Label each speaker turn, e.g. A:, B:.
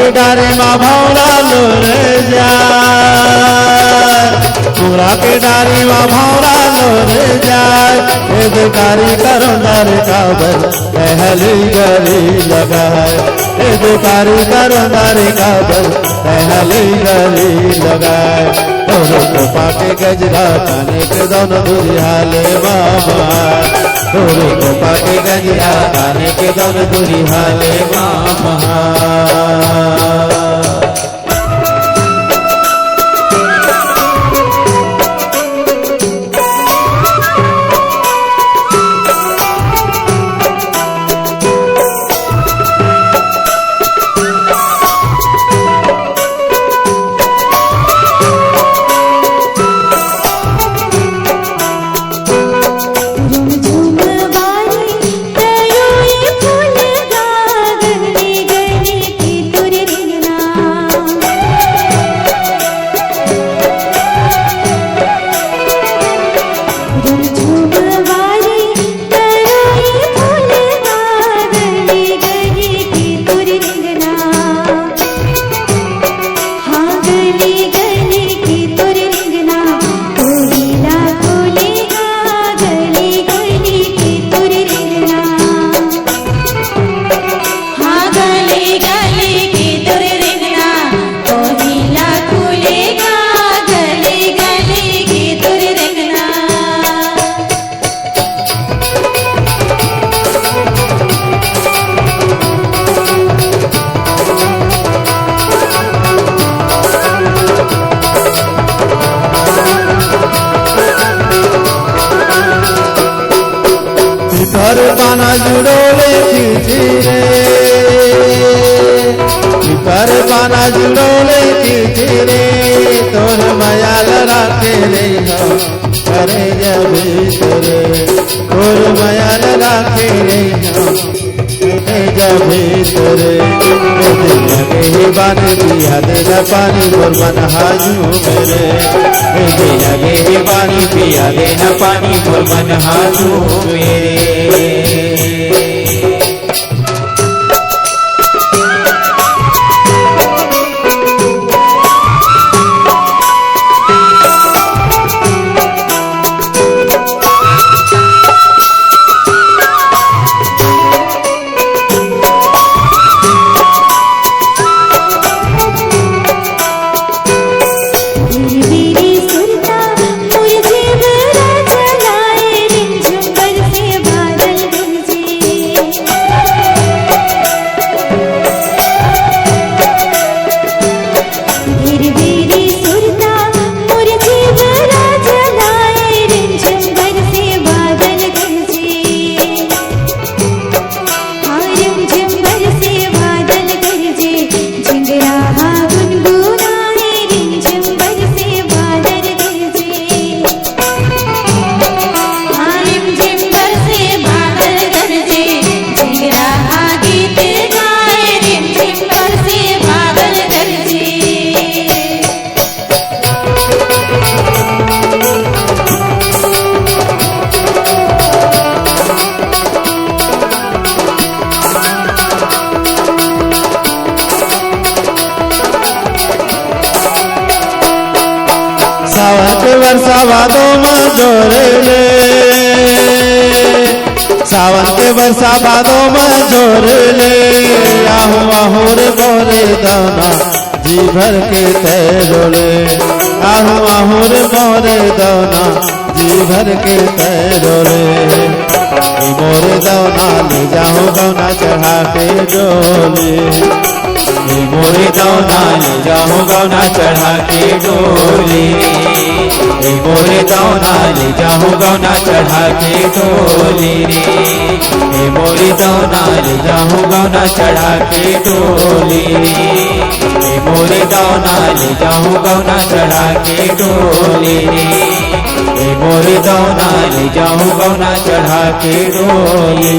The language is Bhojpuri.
A: के डारे माँ भौरा लोर जाए, पूरा के डारे माँ भौरा लोर जाए। दुकारी करो दर काबर पहली गली लगाए, दुकारी करो दर काबर पहली गली लगाए। तोरे कोपा के गजरा काने के दोनों दुरिहाले मामा, तोरे कोपा के गजरा काने के दोनों दुरिहाले मामा। पिपर पाना जुड़ोले खींची रे, पिपर पाना जुड़ोले खींची रे। तोर माया लड़ाके रे करे जभीतरे, तोर माया लड़ाके रे करे जभीतरे। लगे ही बानी पिया देना पानी बोल मन हाजू मेरे, लगे ही पानी पिया देना पानी बोल मन हाजू मेरे। वर्षा भादो में जोड़ले, सावन के वर्षा भादो में जोड़ले। आहू आहू रे बोरे दाना जी भर के तैरोले, आहू आहू रे बोरे दाना जी भर के तैरोले। मोरे दाना ले जाऊं गौना चढ़ा के डोले, मोरे दाना ले जाऊं गौना चढ़ा के डोले। मोरे दाना ले जाऊं गौना चढ़ा के डोले, मोरे दाना ले जाऊं गौना चढ़ा के डोले। मोरे दाना ले जाऊं गौना चढ़ा के डोले, मोरे दाना ले जाऊं गौना चढ़ा के डोले।